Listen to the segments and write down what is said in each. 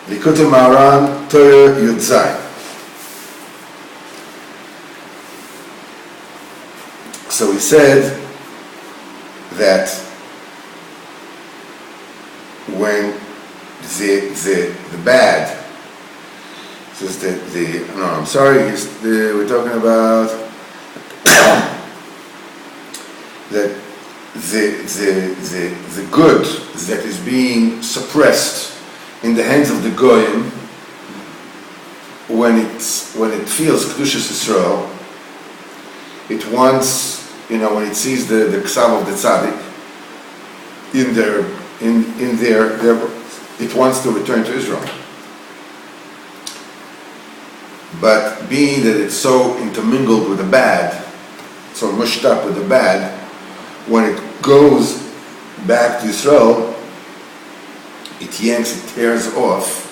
Likutei Moharan, Torah Yud Zayin. So he said that when the bad, says we're talking about that the good that is being suppressed in the hands of the goyim, when it feels Kedushas Yisrael, it wants, when it sees the ksav of the tzaddik in their it wants to return to Israel. But being that it's so intermingled with the bad, so mushed up with the bad, when it goes back to Israel, it tears off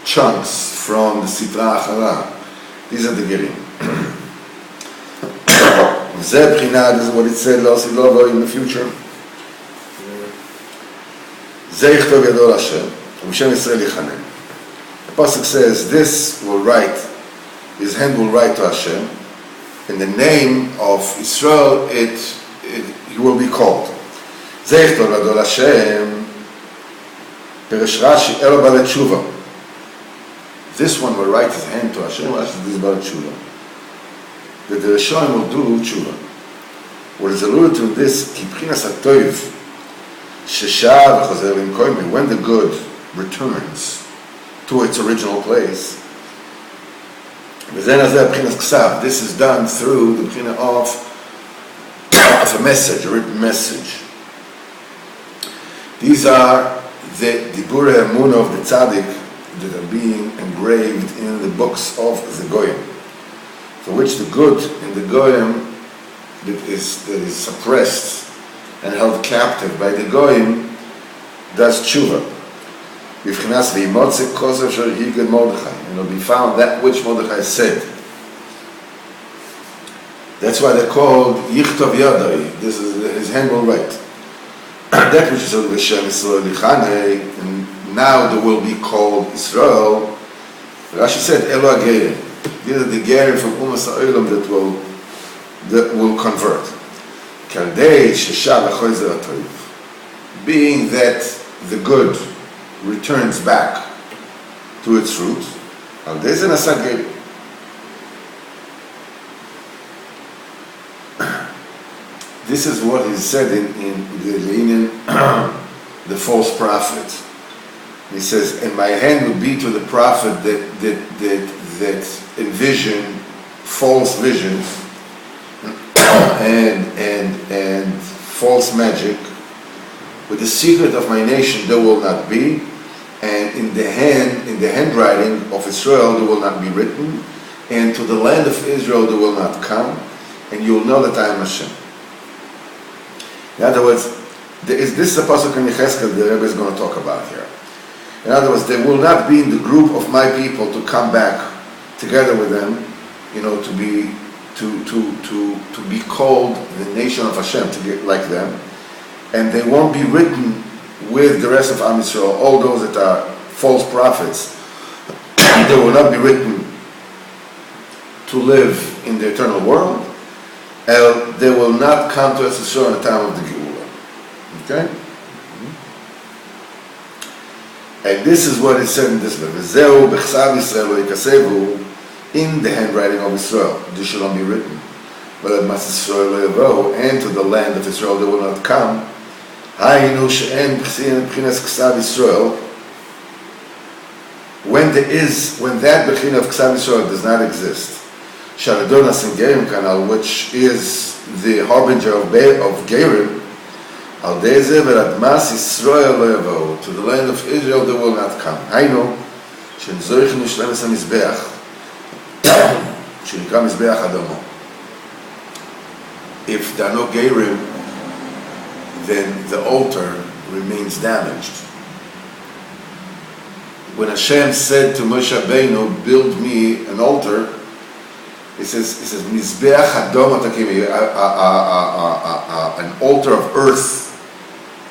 chunks from the Sitra Achara. These are the Gerim. This is what it said in the future. The Pasuk says, this will write, his hand will write to Hashem, in the name of Israel he will be called. This one will write his hand to Hashem, this is Baal Tshuva. That the Rishonim will do Tshuva. What is alluded to this, when the good returns to its original place, this is done through the B'china of a message, a written message. These are the Diburei Emunah of the Tzaddik that are being engraved in the books of the Goyim, for which the good in the Goyim that is suppressed and held captive by the Goyim does tshuva. And it'll be found that which Mordechai said. That's why they're called Yichtov Yadai. This is his hand will write. That which is said B'Shem Yisrael Lichanei, and now they will be called Israel. Rashi said Elo HaGerim. These are the Gerim from Umas HaOlam that will convert. Being that the good returns back to its roots, this is what is said in the false prophet. He says, and my hand would be to the prophet that envision false visions and false magic. With the secret of my nation there will not be, and in the handwriting of Israel there will not be written, and to the land of Israel there will not come, and you will know that I am Hashem. In other words, this is a pasuk in Yechezkel the Rebbe is going to talk about here. In other words, they will not be in the group of my people to come back together with them, to be called the nation of Hashem, to get like them, and they won't be written with the rest of Am Yisrael. All those that are false prophets, they will not be written to live in the eternal world. They will not come to Eretz Yisrael in the time of the Geula. Okay? And this is what is said in this book. In the handwriting of Israel, this shall not be written. But and to the land of Israel they will not come. When that B'china of Ksav Yisrael does not exist, which is the harbinger of Gerim, to the land of Israel they will not come. If there are no Gerim, then the altar remains damaged. When Hashem said to Moshe Rabbeinu, build me an altar, he says Mizbeach Hadom Atakimi, an altar of earth,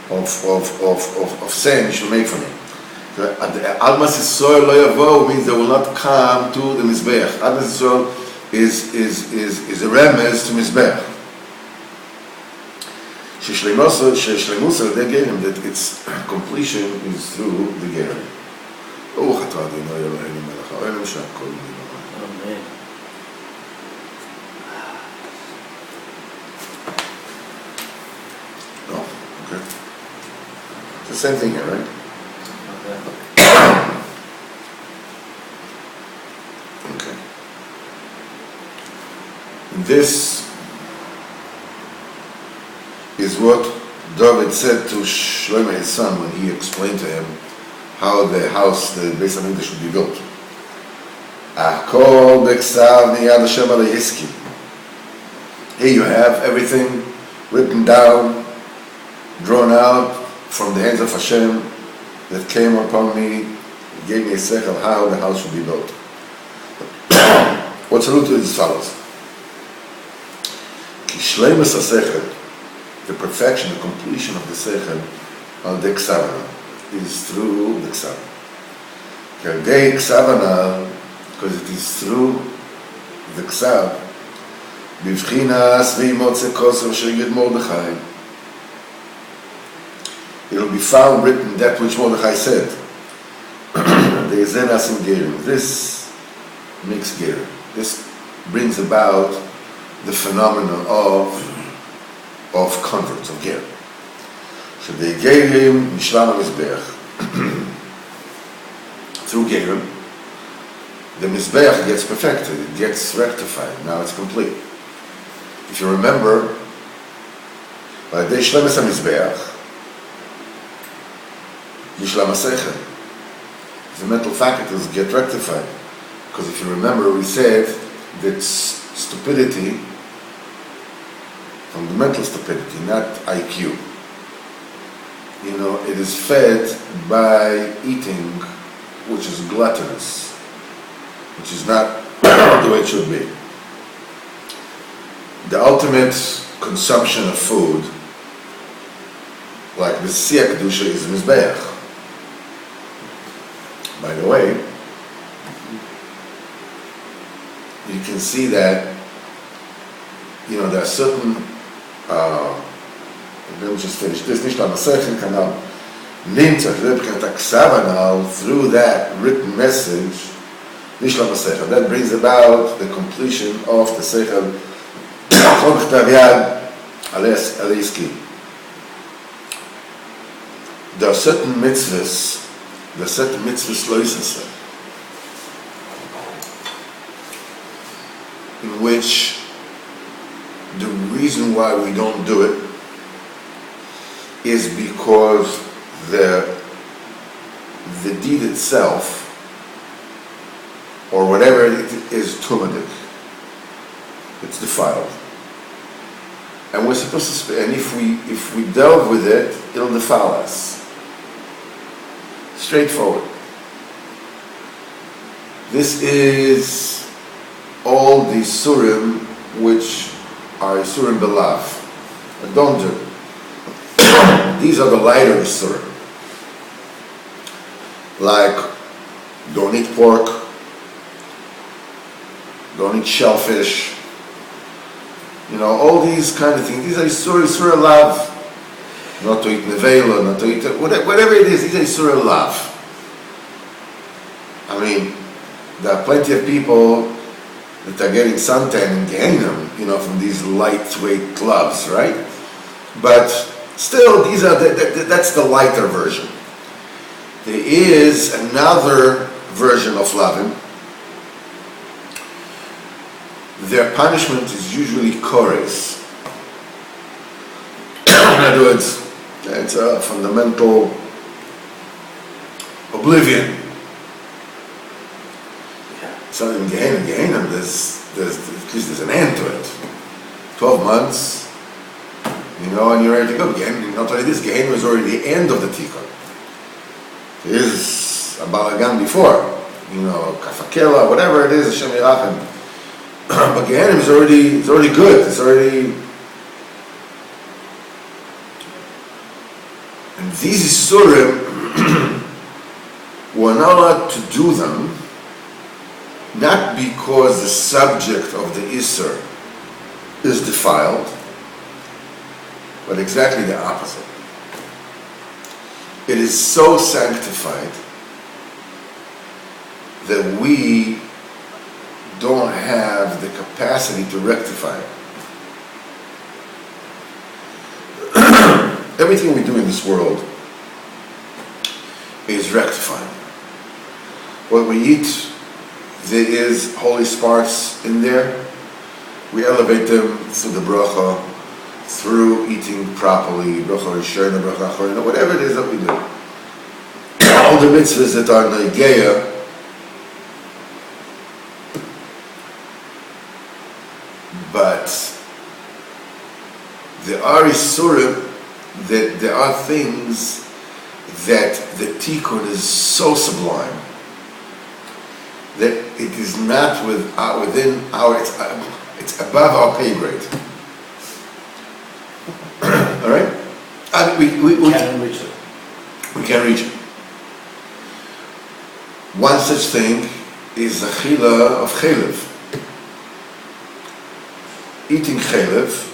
of sand you shall make for me. Admas Yisrael lo yavo means they will not come to the Mizbeach. Admas Yisrael is a remez to Mizbeach. Sheshleimus al yedei gerim, that its completion is through the gerim. Baruch atah Adonai Eloheinu melech haolam she'akol b'dברו. Amen. No, okay. It's the same thing here, right? Okay. This is what David said to Shlomo his son when he explained to him how the house, the Beis Hamikdash should be built. Akol b'ksav niyad Hashem alei hiski. Here you have everything written down, drawn out from the hands of Hashem that came upon me. He gave me a sechel how the house should be built. What's the root is as follows. Ki shleimus ha-sechel, the perfection, the completion of the sechel al de ksavana is through the ksav. K'aldei ksavana, because it is through the ksav, bivchinas v'imotze koser sheged Mordechai, it will be found written that which Mordechai said. This makes gerim. This brings about the phenomenon of converts, of gerim. So they gave him Mishlam Mizbeach. Through gerim, the Mizbeach gets perfected, it gets rectified, now it's complete. If you remember, by the Shlemes HaMizbeach, Yishlam HaSechel, the mental faculties get rectified. Because if you remember, we said that stupidity, fundamental stupidity, not IQ, it is fed by eating, which is gluttonous, which is not the way it should be. The ultimate consumption of food, like the Siyah Kedusha, is Mizbeach. By the way, you can see that, there are certain, let me just finish this, through that written message, that brings about the completion of the Sechel, there are certain mitzvahs loisasa, in which the reason why we don't do it is because the deed itself, or whatever it is, tumadik, it's defiled, and we're supposed to. And if we delve with it, it'll defile us. Straightforward. This is all the surim which are surim belav. But don't do. These are the lighter surim. Like, don't eat pork, don't eat shellfish, all these kind of things. These are surah lav. Not to eat nevela, not to eat whatever it is. These are surah lav. I mean, there are plenty of people that are getting suntan in Gehenna, from these lightweight gloves, right? But still, these are that's the lighter version. There is another version of lavim. Their punishment is usually kores. In other words, it's a fundamental oblivion. So in Gehenna, there's at least there's an end to it. 12 months, and you're ready to go. Not only this, Gehenna is already the end of the tikkun. There is a balagan before, kafakela, whatever it is, Hashem Yirachem. But Gehenna is already good. It's already. And these Isurim we're not allowed to do them, not because the subject of the Isser is defiled, but exactly the opposite. It is so sanctified that we don't have the capacity to rectify it. Everything we do in this world is rectifying. What we eat, there is holy sparks in there. We elevate them through the bracha, through eating properly, bracha rishona, bracha acharona, whatever it is that we do. All the mitzvahs that are negeya, but there are isurim, that there are things that the tikkun is so sublime that it is not within our, it's above our pay grade. All right? We can't reach it. We can't reach it. One such thing is the chila of chelev. Eating chelev,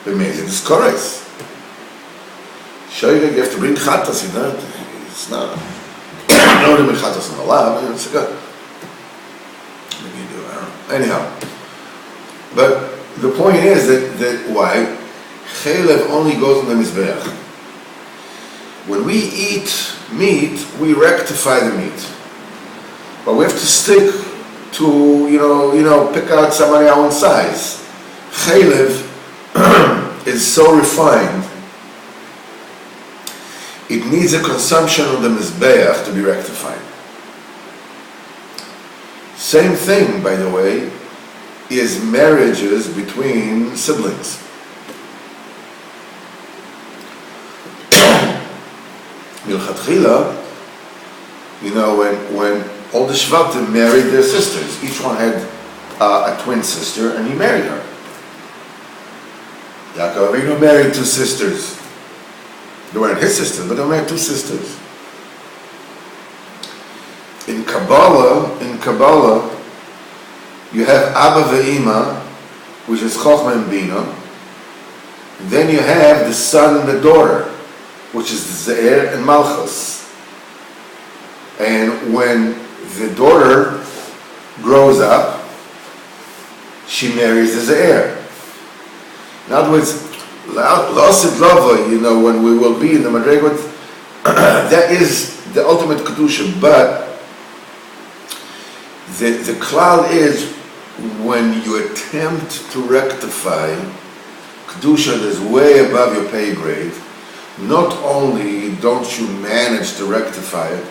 amazing, it's chores. Shoyga, you have to bring chatas, you know, it's not. No, to bring chatas in the lab, it's good. Maybe you do, I don't know. Anyhow. But the point is that why? Chelev only goes in the mizbeach. When we eat meat, we rectify the meat. But we have to stick to, you know, pick out somebody our own size. Chelev is so refined, it needs a consumption of the mizbeach to be rectified. Same thing, by the way, is marriages between siblings. Milchatchila, you know, when all the Shvatim married their sisters, each one had a twin sister, and he married her. Yaakov Avinu married two sisters. They weren't his sisters, but they married two sisters. In Kabbalah, you have Abba ve'Ima, which is Chochmah and Bina. Then you have the son and the daughter, which is the Ze'er and Malchus. And when the daughter grows up, she marries the Ze'er. In other words, Lasid Lava, you know, when we will be in the Madregot, that is the ultimate Kedusha, but the klal is when you attempt to rectify Kedusha that is way above your pay grade, not only don't you manage to rectify it,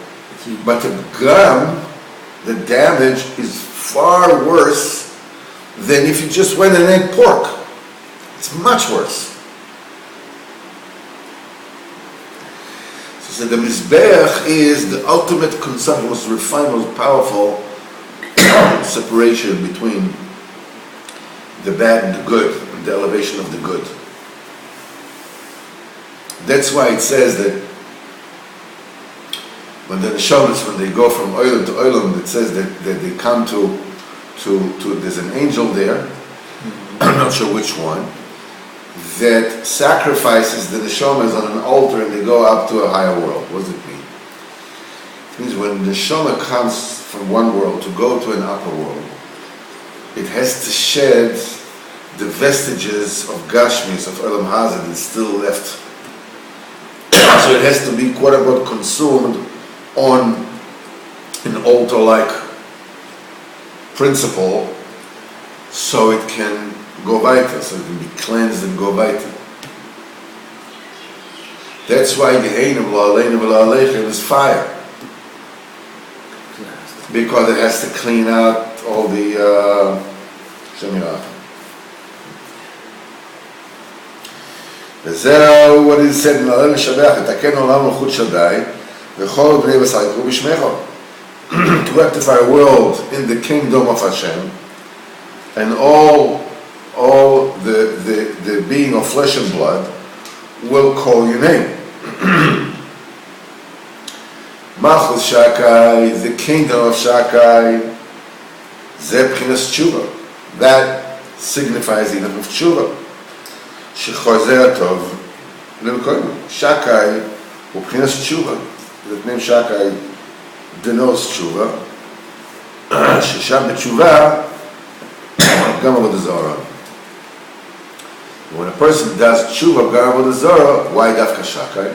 but the damage is far worse than if you just went and ate pork. It's much worse. So the Mizbeach is the ultimate consumption, most refined, most powerful separation between the bad and the good, the elevation of the good. That's why it says that when the Neshamas, when they go from Olam to Olam, it says that they come to there's an angel there, I'm not sure which one, that sacrifices the neshamas on an altar and they go up to a higher world. What does it mean? It means when the neshama comes from one world to go to an upper world, it has to shed the vestiges of Gashmis, of Olam Hazard that's still left. So it has to be quote unquote consumed on an altar-like principle so it can go weiter, so it can be cleansed and go weiter. That's why Gehenim La'aleinu V'La'aleichem is fire. Because it has to clean out all the Shemirah. וזה what is said in הלל לשבח, לתקן עולם מלכות שדי, וכל בני בשר יקראו בשמך. To rectify a world in the kingdom of Hashem, and all the being of flesh and blood will call your name. Malchus Shakai, the kingdom of Shakai, Ze B'chinas Tshuva. That signifies the kingdom of Tshuva. Shechozer Tov L'Mkoyim. Shakai הוא B'chinas Tshuva. The name Shakai denotes Tshuva. ששם בתשובה גם עבודה זרה. When a person does tshuva גם עבודה זרה, why דווקא שקאי?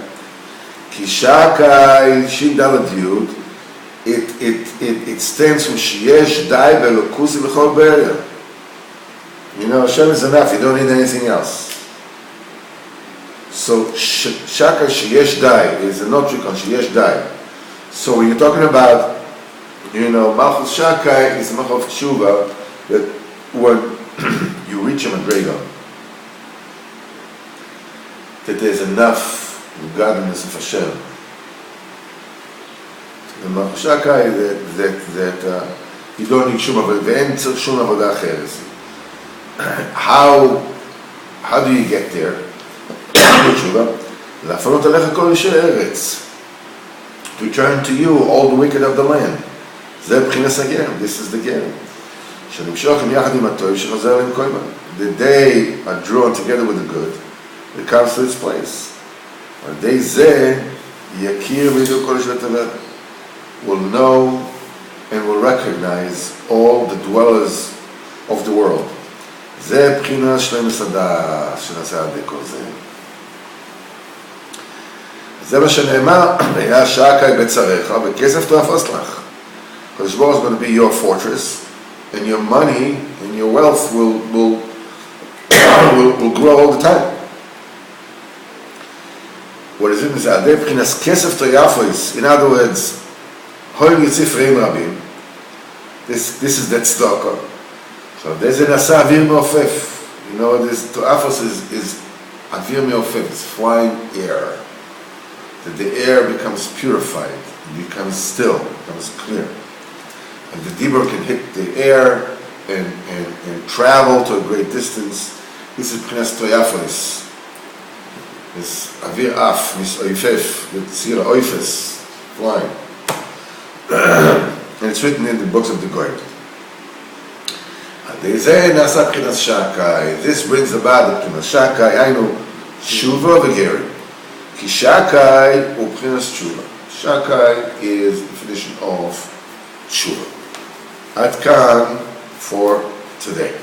כי שקאי, שין דלת יוד, it stands from שיש די באלוקוסי בכל בריה. You know, Hashem is enough, you don't need anything else. So שקאי שיש די is a notrik on שיש די. So when you're talking about, you know, Malchus Shakai is a Malchus of Tshuva, that when you reach a Madrega, that there's enough godliness of Hashem. The Malchus Shakai that you don't need Shum Avodah, ואין צריך שום עבודה אחרת. How do you get there? Tshuva, להפנות עליך כל אישי ארץ. To return to you all the wicked of the land. זה בחינת הגרם, this is the גרם. שנמשוך יחד עם הטוב שחוזר להם כל פעם. The day are drawn together with the good, it comes to its place. על ידי זה יכיר וידעו כל שבט הלב. Will know and will recognize all the dwellers of the world. זה בחינת שלם מסדש שנעשה על ידי כל זה. זה מה שנאמר, היה שקאי בצריך, וכסף תאפס לך. Because Baruch is going to be your fortress, and your money and your wealth will grow all the time. What is it? In other words, this is that tzedakah. So there's an asa avir me'ofef. You know, this to'afos is avir me'ofef. It's flying air. That the air becomes purified, becomes still, becomes clear. And the dibur can hit the air and travel to a great distance. This is P'chinas Toyafos. This Avir Af, Mis Oifef, the Tzira Oifes, flying. And it's written in the books of the Goyim. This brings about the P'chinas Shakai, I know, Tshuva v'Geri. Ki Shakai u P'chinas Tshuva. Shakai is the definition of Tshuva. At Khan for today.